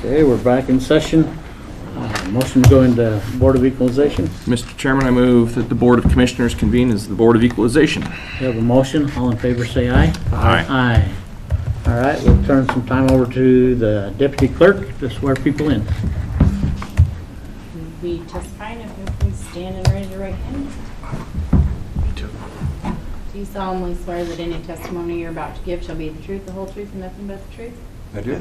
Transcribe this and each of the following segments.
Okay, we're back in session. Motion to go into Board of Equalization. Mr. Chairman, I move that the Board of Commissioners convene as the Board of Equalization. We have a motion. All in favor say aye. Aye. Aye. All right, we'll turn some time over to the deputy clerk to swear people in. You'll be testifying if you please stand and raise your right hand. Me too. Do you solemnly swear that any testimony you're about to give shall be the truth, the whole truth, and nothing but the truth? I do.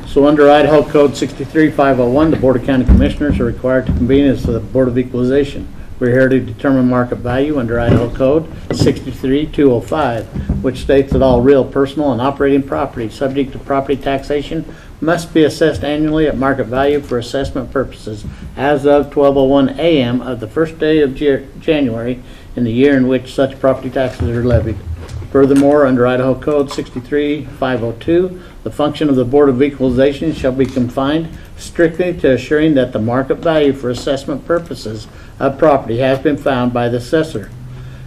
So under Idaho Code 63501, the Board of County Commissioners are required to convene as the Board of Equalization. We're here to determine market value under Idaho Code 63205, which states that all real, personal, and operating property subject to property taxation must be assessed annually at market value for assessment purposes as of 12:01 a.m. of the first day of January in the year in which such property taxes are levied. Furthermore, under Idaho Code 63502, the function of the Board of Equalization shall be confined strictly to assuring that the market value for assessment purposes of property has been found by the assessor,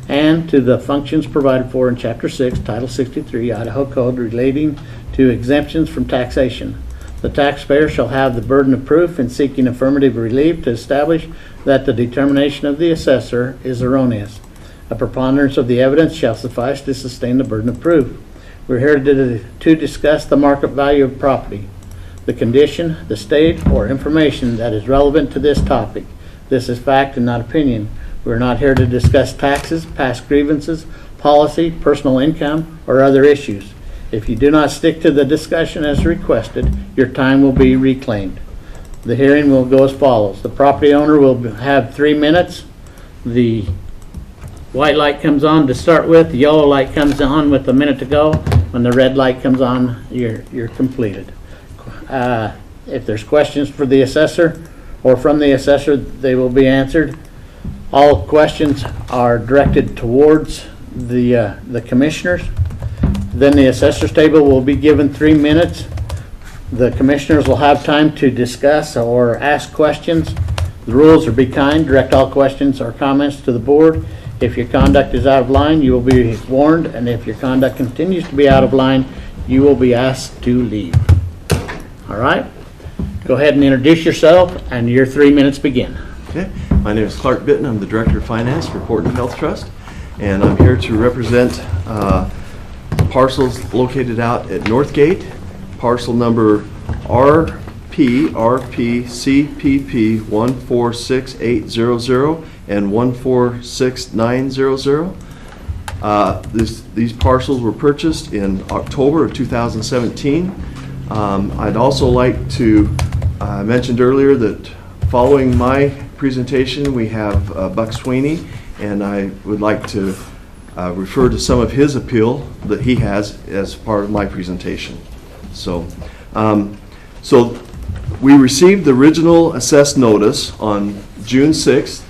and to the functions provided for in Chapter 6, Title 63, Idaho Code relating to exemptions from taxation. The taxpayer shall have the burden of proof in seeking affirmative relief to establish that the determination of the assessor is erroneous. A preponderance of the evidence shall suffice to sustain the burden of proof. We're here to discuss the market value of property, the condition, the state, or information that is relevant to this topic. This is fact and not opinion. We're not here to discuss taxes, past grievances, policy, personal income, or other issues. If you do not stick to the discussion as requested, your time will be reclaimed. The hearing will go as follows. The property owner will have 3 minutes. The white light comes on to start with, the yellow light comes on with a minute to go. When the red light comes on, you're completed. If there's questions for the assessor or from the assessor, they will be answered. All questions are directed towards the commissioners. Then the assessor's table will be given 3 minutes. The commissioners will have time to discuss or ask questions. The rules are be kind, direct all questions or comments to the board. If your conduct is out of line, you will be warned, and if your conduct continues to be out of line, you will be asked to leave. All right? Go ahead and introduce yourself, and your 3 minutes begin. Okay, my name is Clark Bitton. I'm the Director of Finance for Portland Health Trust, and I'm here to represent parcels located out at Northgate, parcel number RPCPP 146800 and 146900. These parcels were purchased in October of 2017. I'd also like to mention earlier that following my presentation we have Buck Sweeney, and I would like to refer to some of his appeal that he has as part of my presentation. So we received the original assessed notice on June 6th,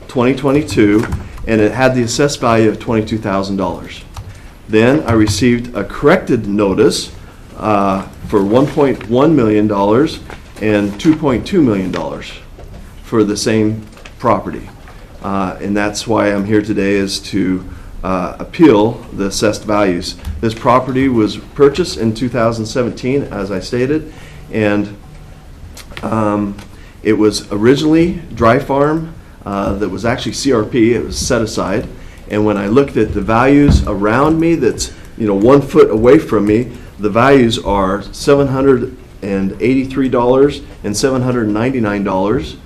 2022, and it had the assessed value of $22,000. Then I received a corrected notice for $1.1 million and $2.2 million for the same property. And that's why I'm here today, is to appeal the assessed values. This property was purchased in 2017, as I stated, and it was originally dry farm that was actually CRP. It was set aside, and when I looked at the values around me, that's 1 foot away from me, the values are $783 and $799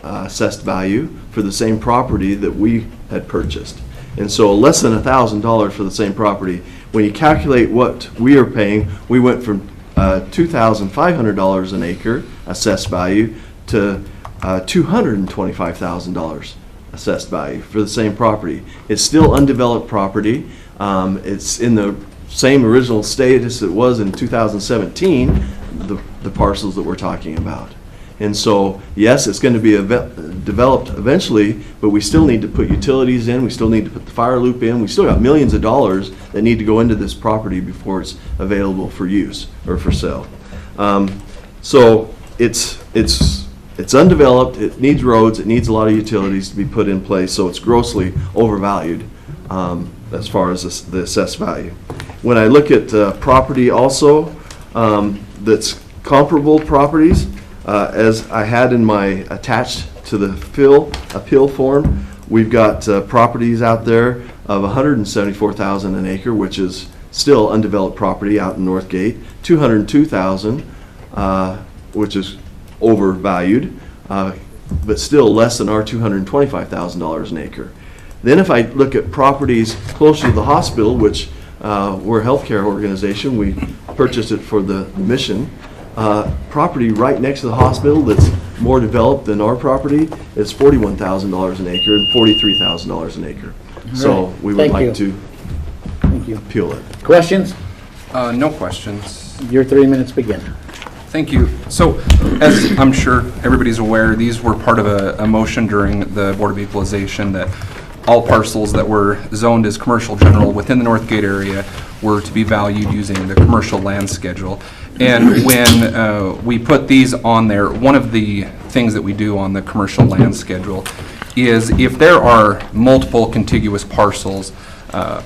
assessed value for the same property that we had purchased. And so less than $1,000 for the same property. When you calculate what we are paying, we went from $2,500 an acre assessed value to $225,000 assessed value for the same property. It's still undeveloped property. It's in the same original status it was in 2017, the parcels that we're talking about. And so, yes, it's going to be developed eventually, but we still need to put utilities in, we still need to put the fire loop in, we still got millions of dollars that need to go into this property before it's available for use or for sale. So it's undeveloped, it needs roads, it needs a lot of utilities to be put in place, so it's grossly overvalued as far as the assessed value. When I look at property also, that's comparable properties, as I had in my attached to the appeal form, we've got properties out there of $174,000 an acre, which is still undeveloped property out in Northgate, $202,000, which is overvalued, but still less than our $225,000 an acre. Then if I look at properties closer to the hospital, which we're a healthcare organization, we purchased it for the mission, property right next to the hospital that's more developed than our property is $41,000 an acre and $43,000 an acre. So Right. we would Thank like you. to Thank you. appeal it. Questions? No questions. Your 3 minutes begin. Thank you. So, as I'm sure everybody's aware, these were part of a motion during the Board of Equalization that all parcels that were zoned as commercial general within the Northgate area were to be valued using the commercial land schedule. And when we put these on there, one of the things that we do on the commercial land schedule is if there are multiple contiguous parcels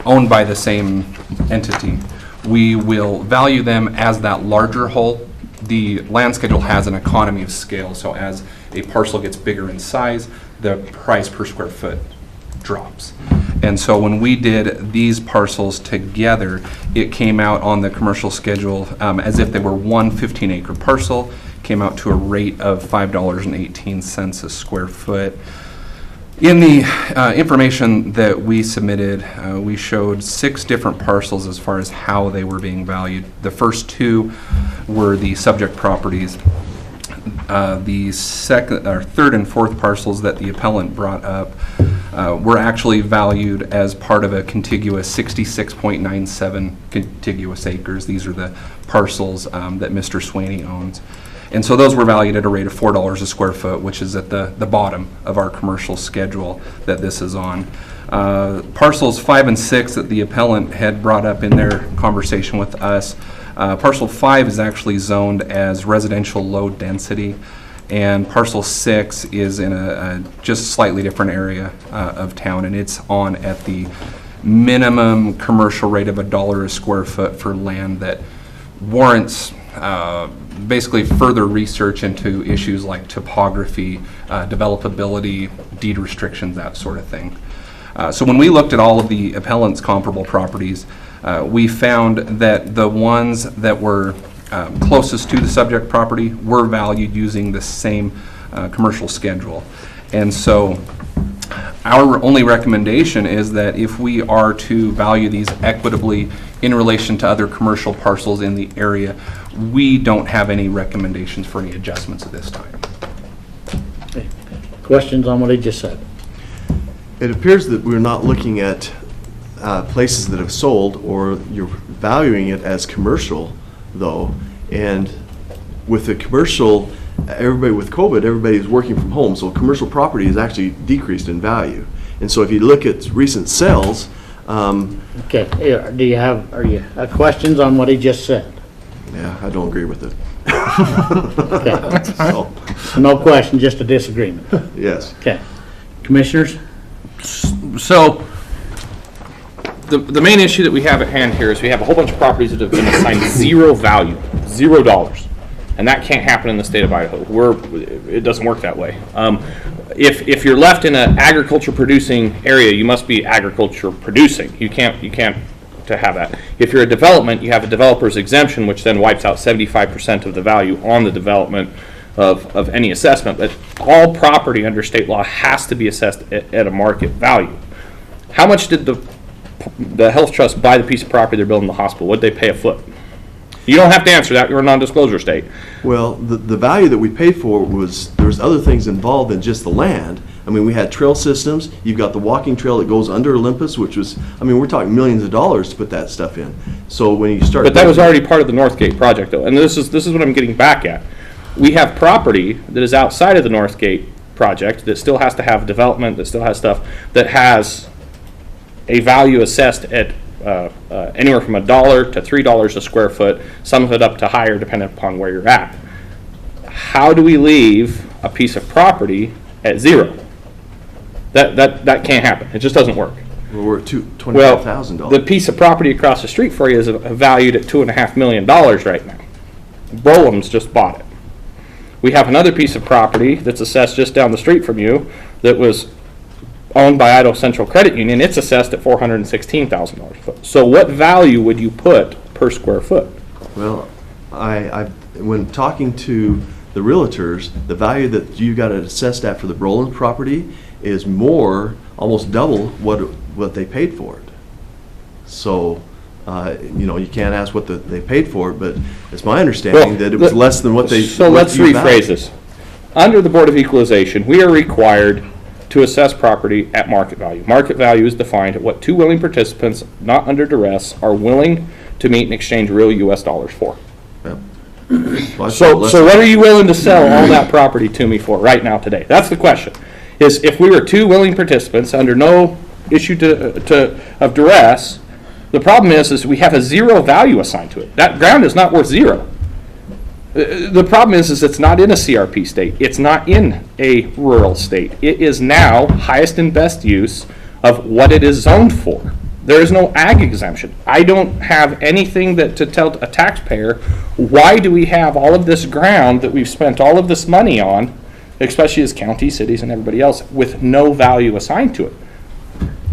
owned by the same entity, we will value them as that larger whole. The land schedule has an economy of scale, so as a parcel gets bigger in size, the price per square foot drops. And so when we did these parcels together, it came out on the commercial schedule as if they were one 15-acre parcel, came out to a rate of $5.18 a square foot. In the information that we submitted, we showed 6 different parcels as far as how they were being valued. The first 2 were the subject properties. The third and fourth parcels that the appellant brought up were actually valued as part of a contiguous 66.97 contiguous acres. These are the parcels that Mr. Swaney owns. And so those were valued at a rate of $4 a square foot, which is at the bottom of our commercial schedule that this is on. Parcels 5 and 6 that the appellant had brought up in their conversation with us, parcel 5 is actually zoned as residential low density, and parcel 6 is in a just slightly different area of town, and it's on at the minimum commercial rate of $1 a square foot for land that warrants basically further research into issues like topography, developability, deed restrictions, that sort of thing. So when we looked at all of the appellant's comparable properties, we found that the ones that were closest to the subject property were valued using the same commercial schedule. And so our only recommendation is that if we are to value these equitably in relation to other commercial parcels in the area, we don't have any recommendations for any adjustments at this time. Okay. Questions on what he just said? It appears that we're not looking at places that have sold, or you're valuing it as commercial, though. And with the commercial, everybody with COVID, everybody's working from home, so commercial property has actually decreased in value. And so if you look at recent sales, Okay, are you questions on what he just said? yeah, I don't agree with it. Okay. So, No question, just a disagreement. yes. Okay. Commissioners? So, the main issue that we have at hand here is we have a whole bunch of properties that have been assigned zero value, $0. And that can't happen in the state of Idaho. It doesn't work that way. If you're left in an agriculture producing area, you must be agriculture producing. You can't to have that. If you're a development, you have a developer's exemption, which then wipes out 75% of the value on the development of any assessment. But all property under state law has to be assessed at a market value. How much did the health trust buy the piece of property they're building the hospital? What did they pay a foot? You don't have to answer that. You're a non-disclosure state. Well, the value that we paid for was, there was other things involved than just the land. I mean, we had trail systems. You've got the walking trail that goes under Olympus, which was, I mean, we're talking millions of dollars to put that stuff in. So when you start... But that was already part of the Northgate project, though. And this is what I'm getting back at. We have property that is outside of the Northgate project that still has to have development, that still has stuff, that has a value assessed at anywhere from $1 to $3 a square foot, some of it up to higher depending upon where you're at. How do we leave a piece of property at zero? That can't happen. It just doesn't work. Well, we're at Well, $25,000. the piece of property across the street for you is valued at $2.5 million right now. Brolam's just bought it. We have another piece of property that's assessed just down the street from you that was owned by Idaho Central Credit Union. It's assessed at $416,000 a foot. So what value would you put per square foot? Well, when talking to the realtors, the value that you got it assessed at for the Brolin property is more, almost double what they paid for it. So, you can't ask what they paid for it, but it's my understanding that it was less than what they. So let's rephrase this. Under the Board of Equalization, we are required to assess property at market value. Market value is defined at what two willing participants, not under duress, are willing to meet and exchange real U.S. dollars for. Well, So what are you willing to sell all that property to me for right now today? That's the question. Is if we were two willing participants under no issue of duress, the problem is we have a zero value assigned to it. That ground is not worth zero. The problem is it's not in a CRP state. It's not in a rural state. It is now highest and best use of what it is zoned for. There is no ag exemption. I don't have anything to tell a taxpayer, why do we have all of this ground that we've spent all of this money on, especially as counties, cities, and everybody else, with no value assigned to it?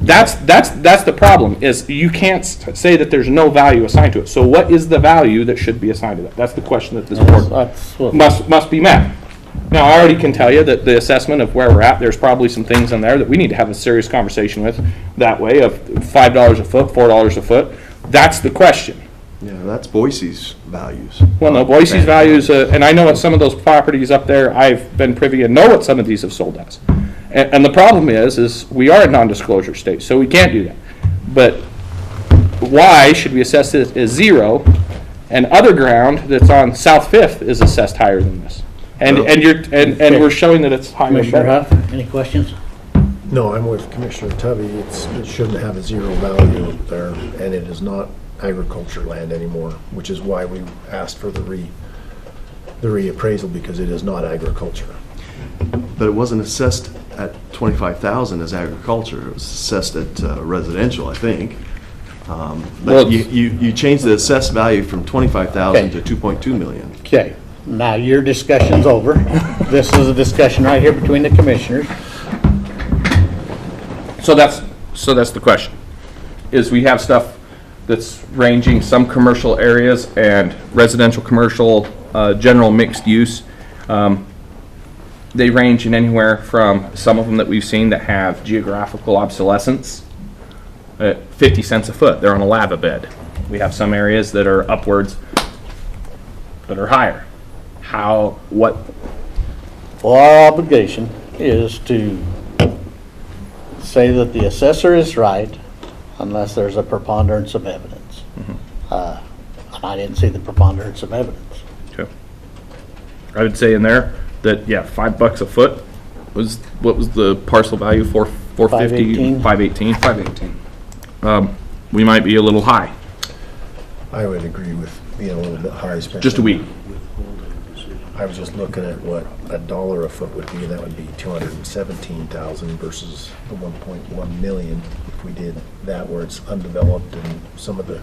That's the problem, is you can't say that there's no value assigned to it. So what is the value that should be assigned to that? That's the question that this board must be met. Now, I already can tell you that the assessment of where we're at, there's probably some things in there that we need to have a serious conversation with that way of $5 a foot, $4 a foot. That's the question. Yeah, that's Boise's values. Well, no, Boise's values, and I know what some of those properties up there, I've been privy and know what some of these have sold as. And the problem is we are a non-disclosure state, so we can't do that. But why should we assess it as zero, and other ground that's on South Fifth is assessed higher than this? And we're showing that it's higher. Commissioner Huff, any questions? No, I'm with Commissioner Tubby. It shouldn't have a zero value up there, and it is not agriculture land anymore, which is why we asked for the reappraisal, because it is not agriculture. But it wasn't assessed at $25,000 as agriculture. It was assessed at residential, I think. But you changed the assessed value from $25,000 to $2.2 million. Okay, now your discussion's over. This is a discussion right here between the commissioners. So that's the question, is we have stuff that's ranging some commercial areas and residential, commercial, general mixed use. They range in anywhere from some of them that we've seen that have geographical obsolescence at 50 cents a foot. They're on a lava bed. We have some areas that are upwards that are higher. What? Well, our obligation is to say that the assessor is right unless there's a preponderance of evidence. And I didn't see the preponderance of evidence. Okay. I would say in there that, yeah, $5 a foot was, what was the parcel value for? 450, 518. 518. We might be a little high. I would agree with being a little bit high. Especially Just a week. I was just looking at what $1 a foot would be, and that would be 217,000 versus the 1.1 million if we did that, where it's undeveloped and some of the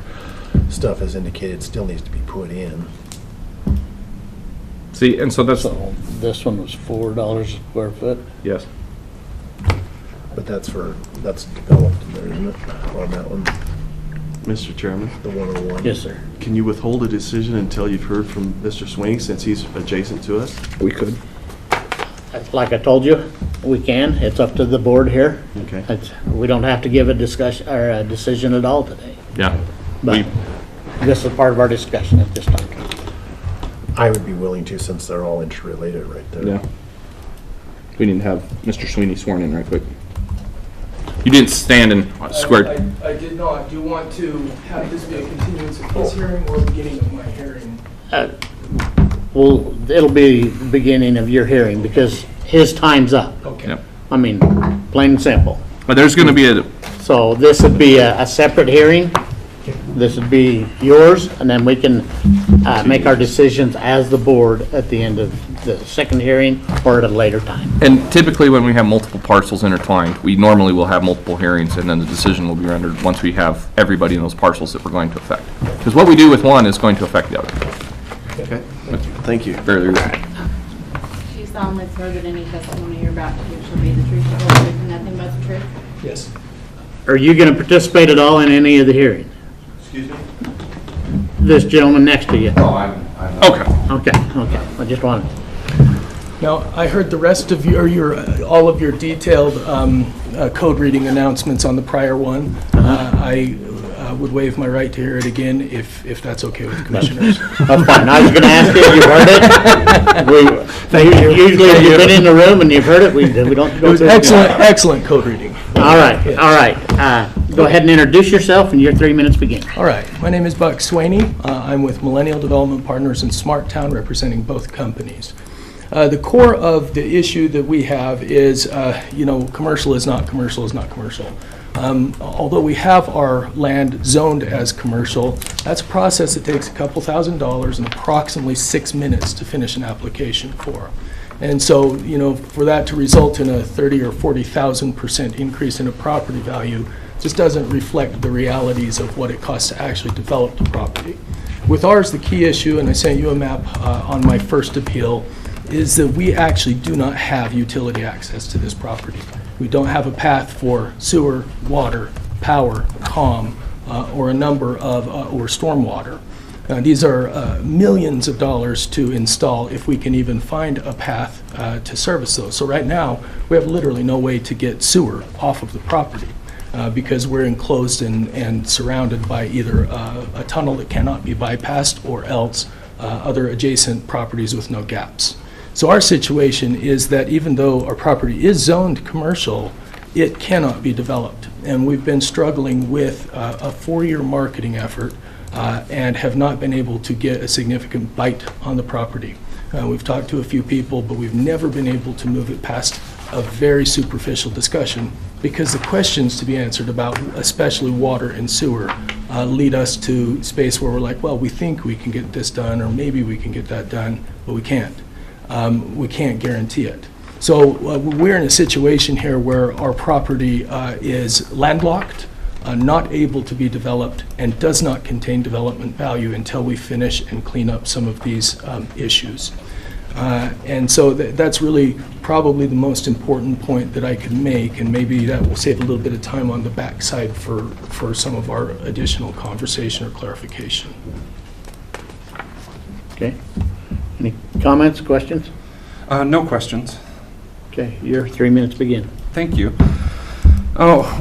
stuff as indicated still needs to be put in. See, and so that's, So this one was $4 a square foot. yes. But that's developed in there, isn't it, on that one, Mr. Chairman, the 101? Yes, sir. can you withhold a decision until you've heard from Mr. Swing, since he's adjacent to us? We could. Like I told you, we can. It's up to the board here. Okay. We don't have to give a discussion or a decision at all today. Yeah. But this is part of our discussion at this time. I would be willing to, since they're all interrelated right there. Yeah. We need to have Mr. Sweeney sworn in right quick. You didn't stand and squared. I did not. Do you want to have this be a continuance of his hearing or beginning of my hearing? Well, it'll be the beginning of your hearing because his time's up. Okay. Yep. I mean, plain and simple. But there's going to be a, So this would be a separate hearing. This would be yours, and then we can make our decisions as the board at the end of the second hearing or at a later time. and typically when we have multiple parcels intertwined, we normally will have multiple hearings and then the decision will be rendered once we have everybody in those parcels that we're going to affect. Because what we do with one is going to affect the other. Okay. Thank you. Fairly rad. Do you solemnly swear that any testimony you're about to give shall be the truth, the whole truth, and nothing but the truth? Yes. Are you going to participate at all in any of the hearing? Excuse me? This gentleman next to you. Okay. Okay. I just wanted. Now, I heard the rest of all of your detailed code reading announcements on the prior one. I would waive my right to hear it again if that's okay with the commissioners. That's fine. I was going to ask you, you heard it? Usually if you've been in the room and you've heard it, we don't It go was through it. excellent code reading. All right. Go ahead and introduce yourself and your 3 minutes begin. All right, my name is Buck Swaney. I'm with Millennial Development Partners in Smart Town, representing both companies. The core of the issue that we have is, commercial is not commercial is not commercial. Although we have our land zoned as commercial, that's a process that takes a couple $1,000s and approximately 6 minutes to finish an application for. And so, for that to result in a 30 or 40,000% increase in a property value just doesn't reflect the realities of what it costs to actually develop the property. With ours, the key issue, and I sent you a map on my first appeal, is that we actually do not have utility access to this property. We don't have a path for sewer, water, power, comm, or a number of, or stormwater. These are millions of dollars to install if we can even find a path to service those. So right now, we have literally no way to get sewer off of the property because we're enclosed and surrounded by either a tunnel that cannot be bypassed or else other adjacent properties with no gaps. So our situation is that even though our property is zoned commercial, it cannot be developed. And we've been struggling with a 4-year marketing effort and have not been able to get a significant bite on the property. We've talked to a few people, but we've never been able to move it past a very superficial discussion because the questions to be answered about, especially water and sewer, lead us to space where we're like, well, we think we can get this done, or maybe we can get that done, but we can't. We can't guarantee it. So we're in a situation here where our property is landlocked, not able to be developed, and does not contain development value until we finish and clean up some of these issues. And so that's really probably the most important point that I could make, and maybe that will save a little bit of time on the backside for some of our additional conversation or clarification. Okay. Any comments, questions? No questions. Okay, your 3 minutes begin. Thank you.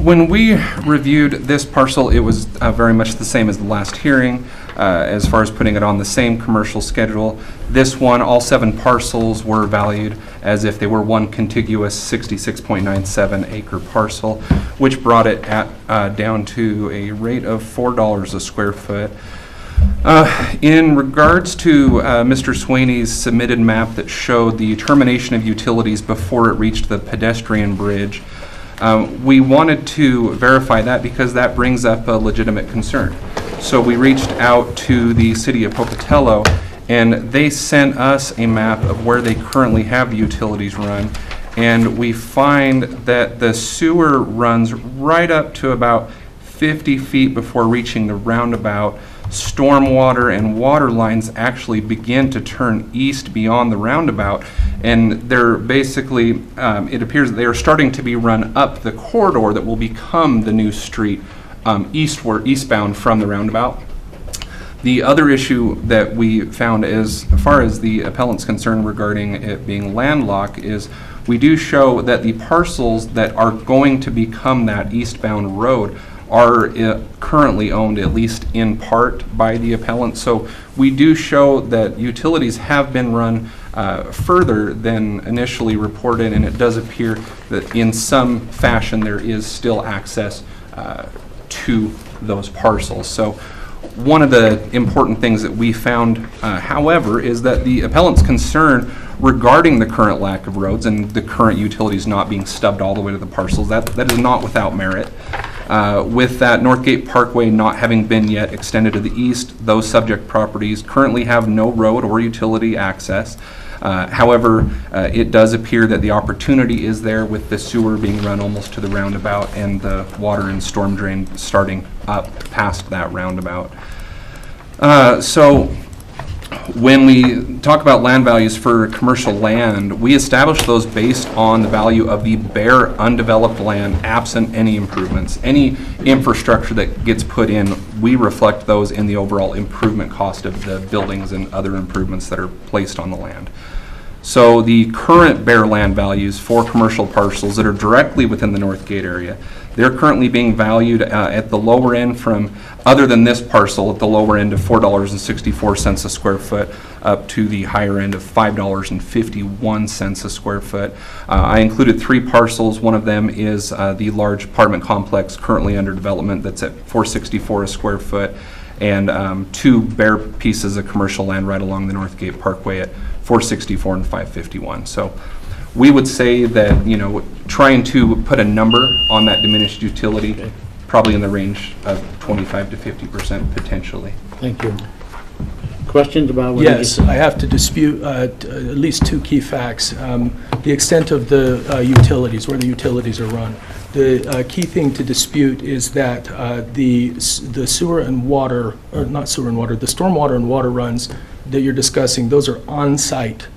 When we reviewed this parcel, it was very much the same as the last hearing, as far as putting it on the same commercial schedule. This one, all 7 parcels were valued as if they were one contiguous 66.97 acre parcel, which brought it down to a rate of $4 a square foot. In regards to Mr. Swaney's submitted map that showed the termination of utilities before it reached the pedestrian bridge, we wanted to verify that because that brings up a legitimate concern. So we reached out to the city of Pocatello, and they sent us a map of where they currently have the utilities run, and we find that the sewer runs right up to about 50 feet before reaching the roundabout. Stormwater and water lines actually begin to turn east beyond the roundabout, and they're basically, it appears that they are starting to be run up the corridor that will become the new street eastbound from the roundabout. The other issue that we found as far as the appellant's concerned regarding it being landlocked is we do show that the parcels that are going to become that eastbound road are currently owned, at least in part, by the appellant. So we do show that utilities have been run further than initially reported, and it does appear that in some fashion there is still access to those parcels. So one of the important things that we found, however, is that the appellant's concern regarding the current lack of roads and the current utilities not being stubbed all the way to the parcels, that is not without merit. With that Northgate Parkway not having been yet extended to the east, those subject properties currently have no road or utility access. However, it does appear that the opportunity is there with the sewer being run almost to the roundabout and the water and storm drain starting up past that roundabout. So when we talk about land values for commercial land, we establish those based on the value of the bare undeveloped land absent any improvements. Any infrastructure that gets put in, we reflect those in the overall improvement cost of the buildings and other improvements that are placed on the land. So the current bare land values for commercial parcels that are directly within the Northgate area, they're currently being valued at the lower end from, other than this parcel, at the lower end of $4.64 a square foot up to the higher end of $5.51 a square foot. I included 3 parcels. One of them is the large apartment complex currently under development that's at $4.64 a square foot, and 2 bare pieces of commercial land right along the Northgate Parkway at $4.64 and $5.51. So we would say that, you know, trying to put a number on that diminished utility, probably in the range of 25 to 50% potentially. Thank you. Questions about what? Yes, I have to dispute at least 2 key facts. The extent of the utilities, where the utilities are run. The key thing to dispute is that the sewer and water, or not sewer and water, the stormwater and water runs that you're discussing, those are on-site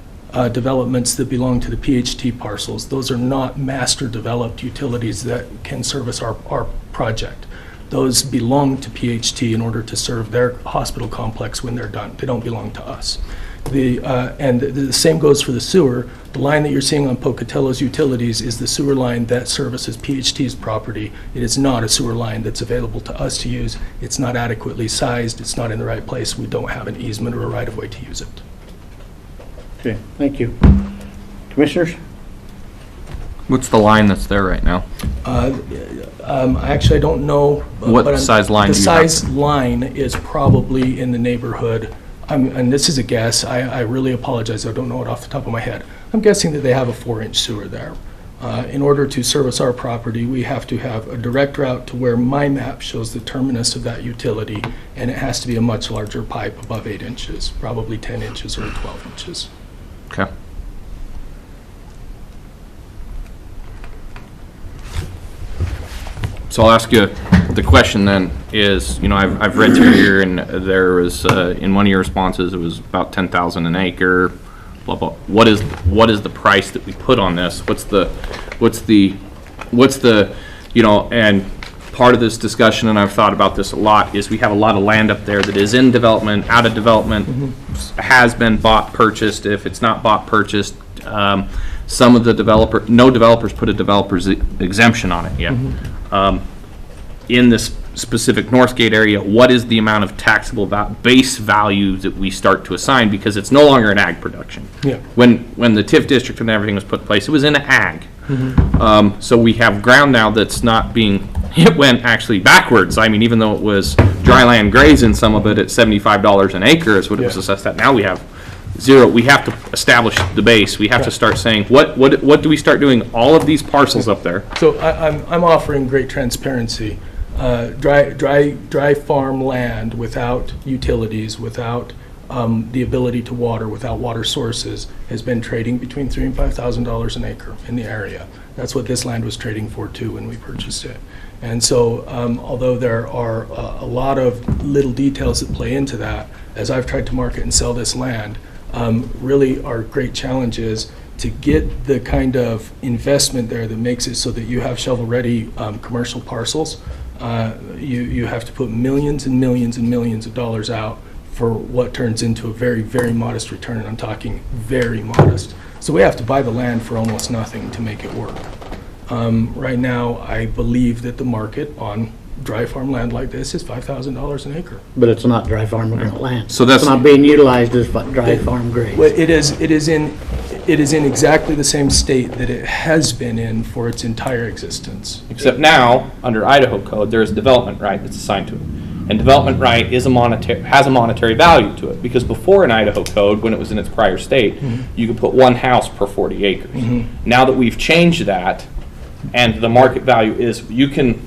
developments that belong to the PHT parcels. Those are not master developed utilities that can service our project. Those belong to PHT in order to serve their hospital complex when they're done. They don't belong to us. And the same goes for the sewer. The line that you're seeing on Pocatello's utilities is the sewer line that services PHT's property. It is not a sewer line that's available to us to use. It's not adequately sized. It's not in the right place. We don't have an easement or a right-of-way to use it. Okay, thank you. Commissioners? What's the line that's there right now? Actually, I don't know. What size line The do you have? size line is probably in the neighborhood, and this is a guess, I really apologize, I don't know it off the top of my head. I'm guessing that they have a 4-inch sewer there. In order to service our property, we have to have a direct route to where my map shows the terminus of that utility, and it has to be a much larger pipe, above 8 inches, probably 10 inches or 12 inches. Okay. So I'll ask you, the question then is, you know, I've read through here, and there was, in one of your responses, it was about 10,000 an acre, blah, blah. What is the price that we put on this? What's the, you know, and part of this discussion, and I've thought about this a lot, is we have a lot of land up there that is in development, out of development, has been bought, purchased. If it's not bought, purchased, some of the no developers put a developer's exemption on it yet. In this specific Northgate area, what is the amount of taxable base value that we start to assign, because it's no longer an ag production. Yeah. When the TIF district and everything was put in place, it was in ag. So we have ground now that's not being, it went actually backwards. I mean, even though it was dry land grazing, some of it at $75 an acre is what it was assessed at. Now we have zero. We have to establish the base. We have to start saying, what do we start doing all of these parcels up there? So I'm offering great transparency. Dry farm land without utilities, without the ability to water, without water sources, has been trading between $3,000 and $5,000 an acre in the area. That's what this land was trading for too when we purchased it. And so although there are a lot of little details that play into that, as I've tried to market and sell this land, really our great challenge is to get the kind of investment there that makes it so that you have shovel-ready commercial parcels. You have to put millions and millions and millions of dollars out for what turns into a very, very modest return, and I'm talking very modest. So we have to buy the land for almost nothing to make it work. Right now, I believe that the market on dry farm land like this is $5,000 an acre. But it's not dry farm land. So that's It's not being utilized as dry farm grade. Well, it is in exactly the same state that it has been in for its entire existence. Except now, under Idaho code, there is a development right that's assigned to it. And development right is has a monetary value to it, because before in Idaho code, when it was in its prior state, you could put one house per 40 acres. Now that we've changed that, and the market value is, you can,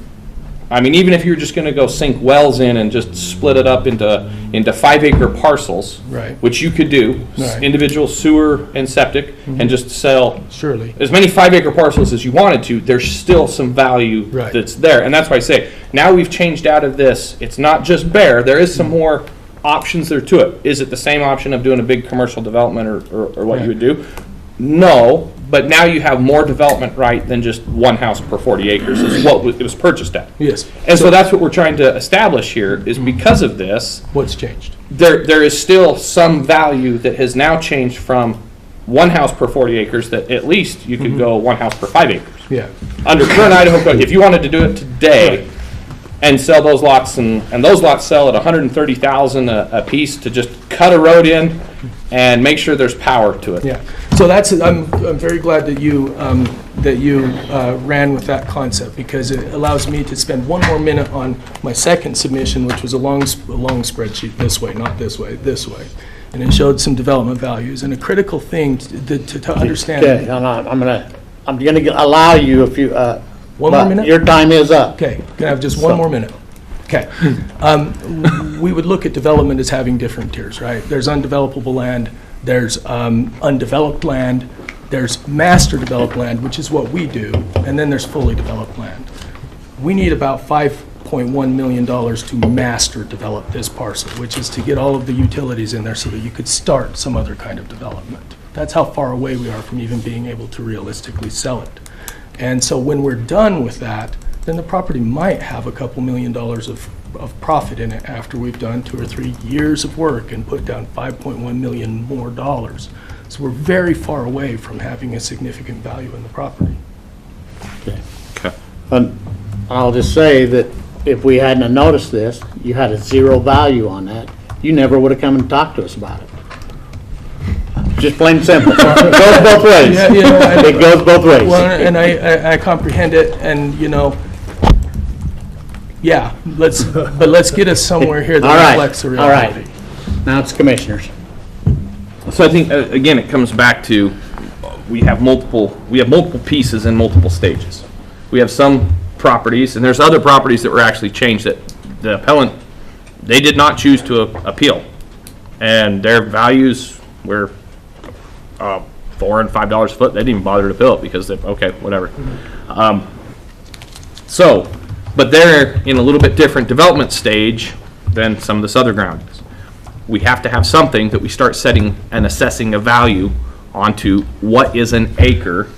I mean, even if you're just gonna go sink wells in and just split it up into 5-acre parcels, Right. which you could do, Right. individual sewer and septic, and just sell Surely. as many 5-acre parcels as you wanted to, there's still some value Right. that's there. And that's why I say, now we've changed out of this, it's not just bare, there is some more options there to it. Is it the same option of doing a big commercial development or what you would do? No, but now you have more development right than just one house per 40 acres is what it was purchased at. Yes. And so that's what we're trying to establish here is because of this, What's changed? there is still some value that has now changed from one house per 40 acres that at least you could go one house per 5 acres. Yeah. Under current Idaho code, if you wanted to do it today and sell those lots and those lots sell at 130,000 a piece to just cut a road in and make sure there's power to it. Yeah, so I'm very glad that you ran with that concept, because it allows me to spend one more minute on my second submission, which was a long spreadsheet this way, not this way, this way. And it showed some development values, and a critical thing to understand. Okay, I'm gonna allow you a few, One more but minute? your time is up. Okay, can I have just one more minute? Okay. We would look at development as having different tiers, right? There's undevelopable land, there's undeveloped land, there's master developed land, which is what we do, and then there's fully developed land. We need about $5.1 million to master develop this parcel, which is to get all of the utilities in there so that you could start some other kind of development. That's how far away we are from even being able to realistically sell it. And so when we're done with that, then the property might have a couple $1 million of profit in it after we've done 2 or 3 years of work and put down $5.1 million more dollars. So we're very far away from having a significant value in the property. Okay. I'll just say that if we hadn't have noticed this, you had a zero value on that, you never would have come and talked to us about it. Just plain and simple. It goes both ways. Yeah, you know, and- It goes both ways. Well, and I comprehend it, and, you know, yeah, let's get us somewhere here All that right, reflects the all right. reality. Now it's commissioners. So I think, again, it comes back to, we have multiple pieces in multiple stages. We have some properties, and there's other properties that were actually changed that the appellant, they did not choose to appeal. And their values were $4 and $5 a foot. They didn't even bother to appeal it because they, okay, whatever. But they're in a little bit different development stage than some of this other ground is. We have to have something that we start setting and assessing a value onto what is an acre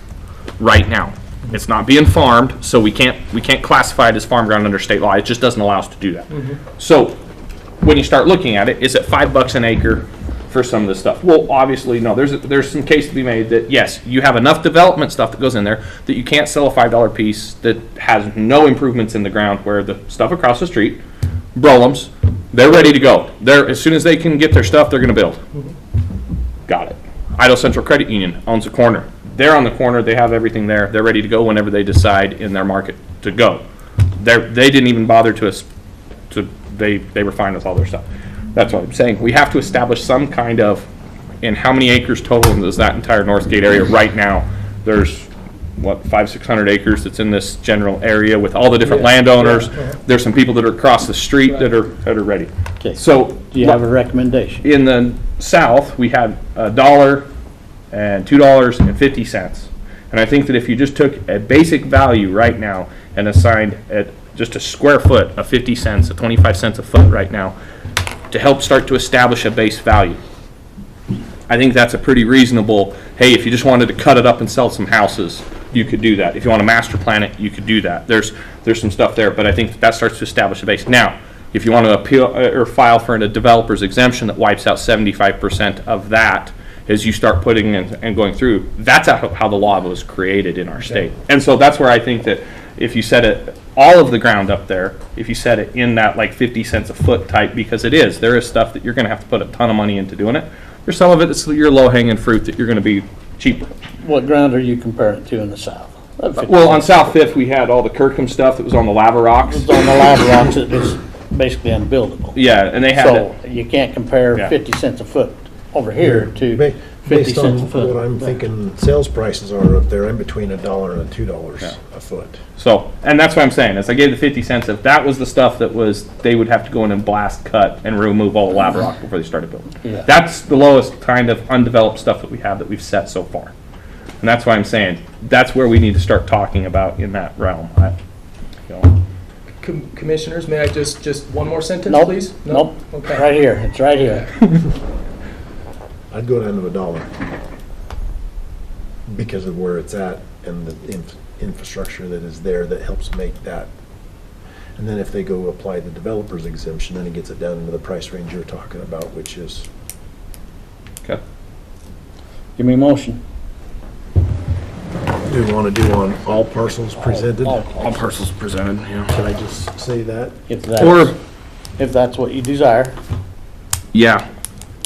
right now. It's not being farmed, so we can't classify it as farm ground under state law. It just doesn't allow us to do that. So when you start looking at it, is it $5 an acre for some of this stuff? Well, obviously, no. There's some case to be made that, yes, you have enough development stuff that goes in there that you can't sell a $5 piece that has no improvements in the ground, where the stuff across the street, Brolum's, they're ready to go. As soon as they can get their stuff, they're going to build. Got it. Idaho Central Credit Union owns a corner. They're on the corner. They have everything there. They're ready to go whenever they decide in their market to go. They didn't even bother they were fine with all their stuff. That's what I'm saying. We have to establish some kind of, in how many acres total is that entire Northgate area right now? There's, what, 500-600 acres that's in this general area with all the different landowners. There's some people that are across the street that are ready. Okay. So Do you have a recommendation? in the south, we had $1 and $2.50. And I think that if you just took a basic value right now and assigned at just a square foot of 50 cents, 25 cents a foot right now, to help start to establish a base value, I think that's a pretty reasonable, hey, if you just wanted to cut it up and sell some houses, you could do that. If you want to master plan it, you could do that. There's some stuff there, but I think that starts to establish a base. Now, if you want to appeal or file for a developer's exemption that wipes out 75% of that, as you start putting in and going through, that's how the law was created in our state. And so that's where I think that if you set it, all of the ground up there, if you set it in that like 50 cents a foot type, because there is stuff that you're going to have to put a ton of money into doing it. There's some of it that's your low-hanging fruit that you're going to be cheaper. What ground are you comparing to in the south? Well, on South Fifth, we had all the Kirkham stuff that was on the lava rocks. It's on the lava rocks, it was basically unbuildable. Yeah, and they had So you can't compare Yeah. 50 cents a foot over here to 50 Based cents a on foot. what I'm thinking, sales prices are up there in between $1 and $2 a foot. So, and that's what I'm saying, is I gave the 50 cents, if that was the stuff that was, they would have to go in and blast, cut, and remove all the lava rock before they started building. Yeah. That's the lowest kind of undeveloped stuff that we have that we've set so far. And that's why I'm saying, that's where we need to start talking about in that realm. Commissioners, may I just one more sentence, Nope, please? nope, Okay. right here, it's right here. I'd go down to $1 because of where it's at and the infrastructure that is there that helps make that. And then if they go apply the developer's exemption, then it gets it down into the price range you're talking about, which is, Okay. Give me a motion. do we want to do on all parcels presented? All parcels presented, yeah. Can I just say that? If that's what you desire. Yeah,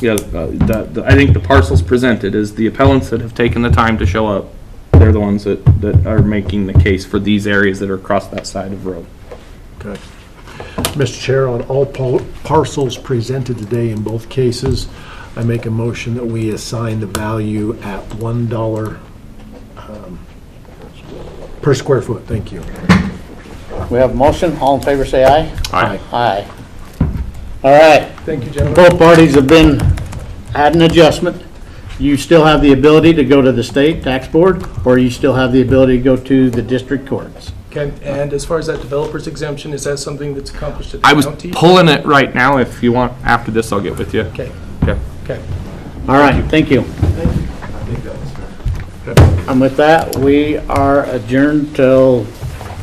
I think the parcels presented is the appellants that have taken the time to show up. They're the ones that are making the case for these areas that are across that side of the road. Okay. Mr. Chair, on all parcels presented today in both cases, I make a motion that we assign the value at $1 per square foot. Thank you. We have a motion, all in favor say aye. Aye. Aye. All right, Thank you, gentlemen. both parties have been at an adjustment. You still have the ability to go to the state tax board, or you still have the ability to go to the district courts. Okay, and as far as that developer's exemption, is that something that's accomplished at the I was county? pulling it right now. If you want, after this, I'll get with you. Okay, Okay. okay. All right, thank you. And with that, we are adjourned till